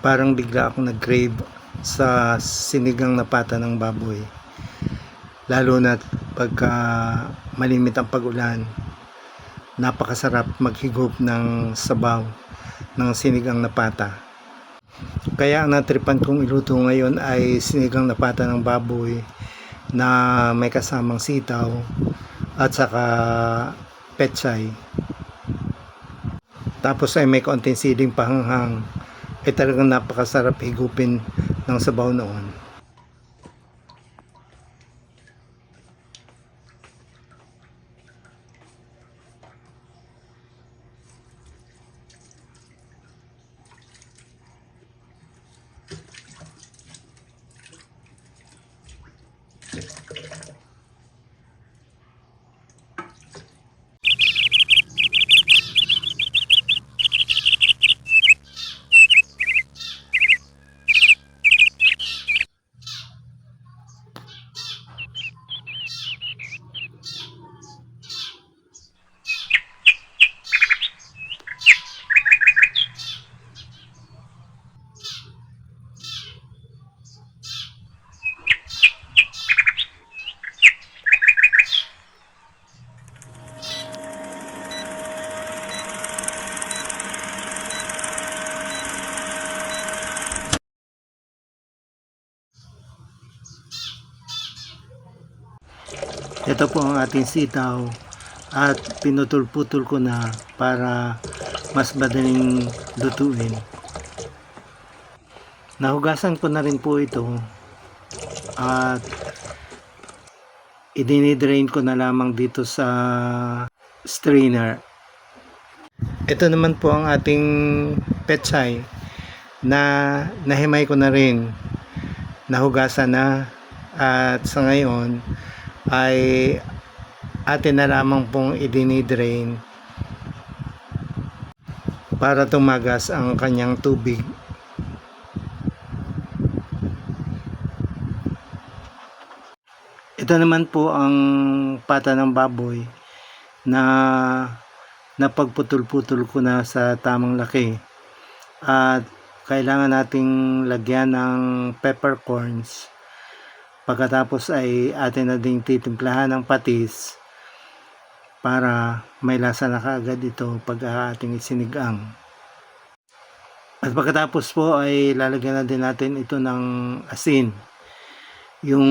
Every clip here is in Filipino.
Parang bigla akong nag-crave sa sinigang na pata ng baboy. Lalo na pagka malimit ang pag-ulan, napakasarap maghigop ng sabaw ng sinigang na pata. Kaya ang natripan kong iluto ngayon ay sinigang na pata ng baboy na may kasamang sitaw at saka pechay. Tapos ay may konting siling pahanghang. Ay talagang napakasarap higupin ng sabaw noon. Ito po ang ating sitaw at pinutol-putol ko na para mas madaling lutuin. Nahugasan ko na rin po ito at idinidrain ko na lamang dito sa strainer. Ito naman po ang ating pechay na nahimay ko na rin, nahugasan na, at sa ngayon ay atin na lamang pong idinidrain para tumagas ang kanyang tubig. Ito naman po ang pata ng baboy na napagputol-putol ko na sa tamang laki at kailangan nating lagyan ng peppercorns. Pagkatapos ay atin na ding titimplahan ng patis para may lasa na kaagad ito pag ating isinigang. At pagkatapos po ay lalagyan na din natin ito ng asin. Yung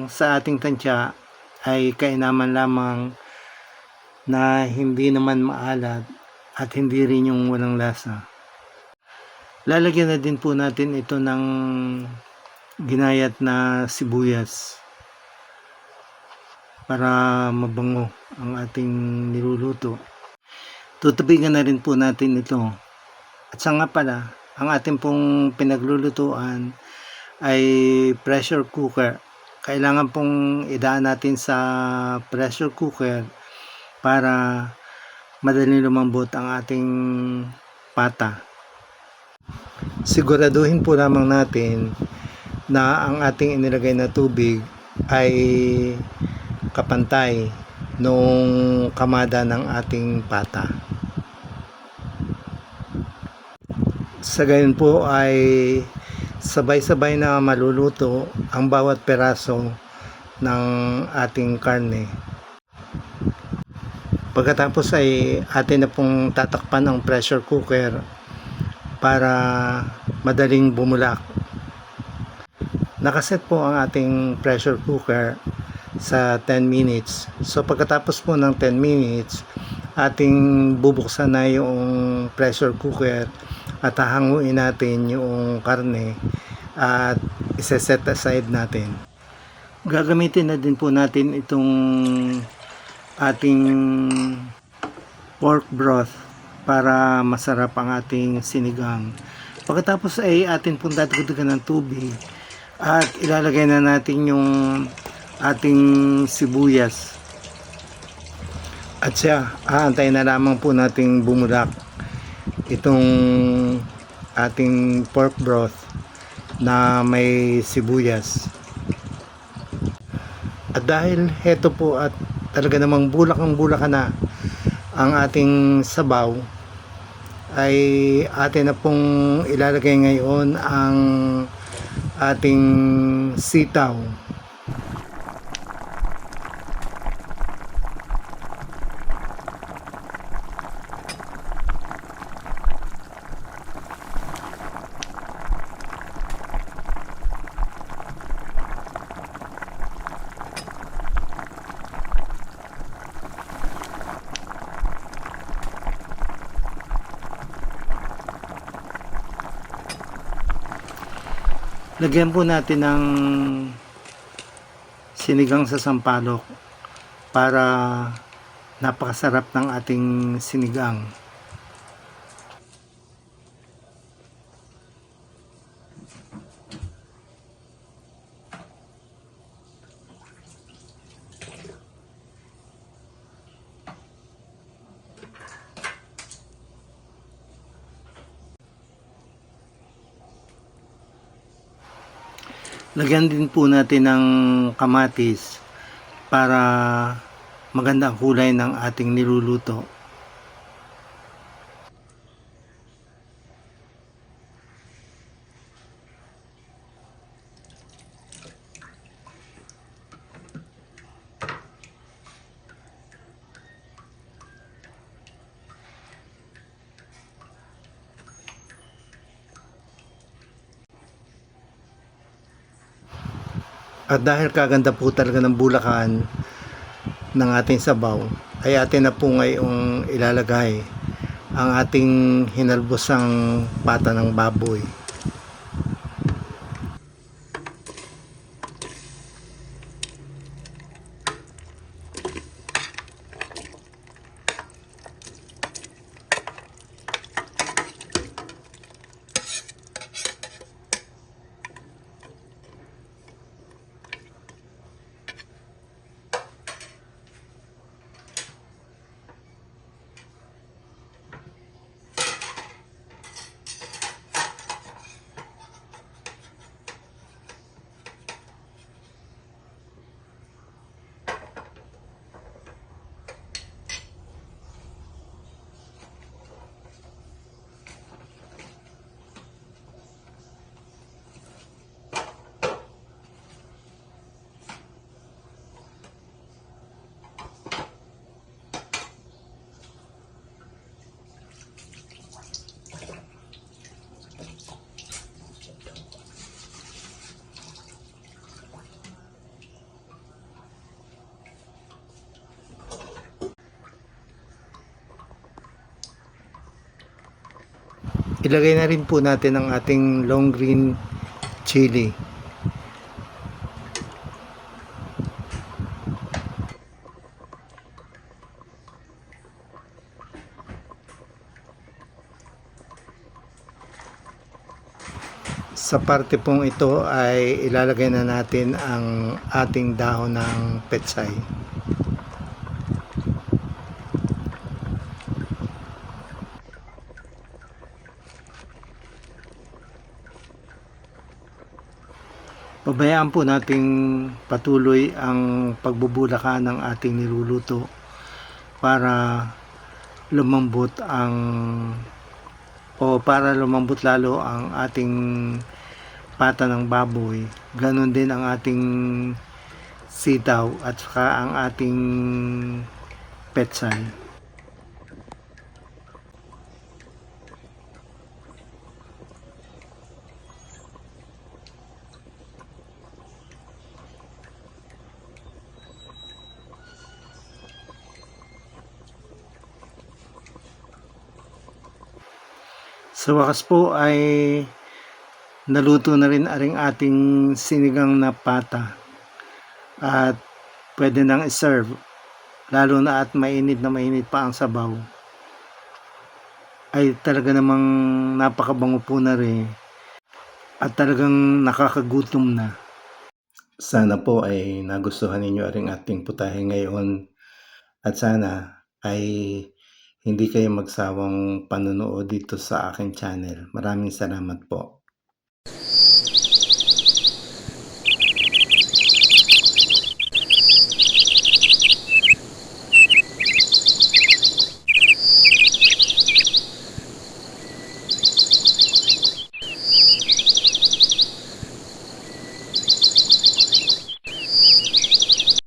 sa ating tansya ay kainaman lamang na hindi naman maalat at hindi rin yung walang lasa. Lalagyan na din po natin ito ng ginayat na sibuyas para mabango ang ating niluluto. Tutubigan na rin po natin ito. At sa nga pala, ang ating pong pinaglulutuan ay pressure cooker. Kailangan pong idaan natin sa pressure cooker para madaling lumambot ang ating pata. Siguraduhin po lamang natin na ang ating inilagay na tubig ay kapantay nung kamada ng ating pata. Sa gayon po ay sabay-sabay na maluluto ang bawat peraso ng ating karne. Pagkatapos ay atin na pong tatakpan ang pressure cooker para madaling bumulak. Nakaset po ang ating pressure cooker sa 10 minutes. So pagkatapos po ng 10 minutes, ating bubuksan na yung pressure cooker at hahanguin natin yung karne at iseset aside natin. Gagamitin na din po natin itong ating pork broth para masarap ang ating sinigang. Pagkatapos ay atin pong dadagdagan ng tubig at ilalagay na natin yung ating sibuyas. At siya, aantayin na lamang po nating bumulak itong ating pork broth na may sibuyas. At dahil heto po at talaga namang bulak na ang ating sabaw, ay atin na pong ilalagay ngayon ang ating sitaw. Lagyan po natin ng sinigang sa sampalok para napakasarap ng ating sinigang. Lagyan din po natin ng kamatis para maganda ang kulay ng ating niluluto. At dahil kaganda po talaga ng bulakan ng ating sabaw, ay atin na po ngayong ilalagay ang ating hinalbosang pata ng baboy. Ilagay na rin po natin ang ating long green chili. Sa parte pong ito ay ilalagay na natin ang ating dahon ng pechay. Pabayaan po nating patuloy ang pagbubulaka ng ating niluluto para lumambot para lumambot lalo ang ating pata ng baboy. Ganon din ang ating sitaw at saka ang ating pechay. Sa wakas po ay naluto na rin ating sinigang na pata at pwede nang i-serve, lalo na at mainit na mainit pa ang sabaw. Ay talaga namang napakabango po na rin at talagang nakakagutom na. Sana po ay nagustuhan ninyo ang ating putahe ngayon at sana ay hindi kayo magsawang panonood dito sa aking channel. Maraming salamat po.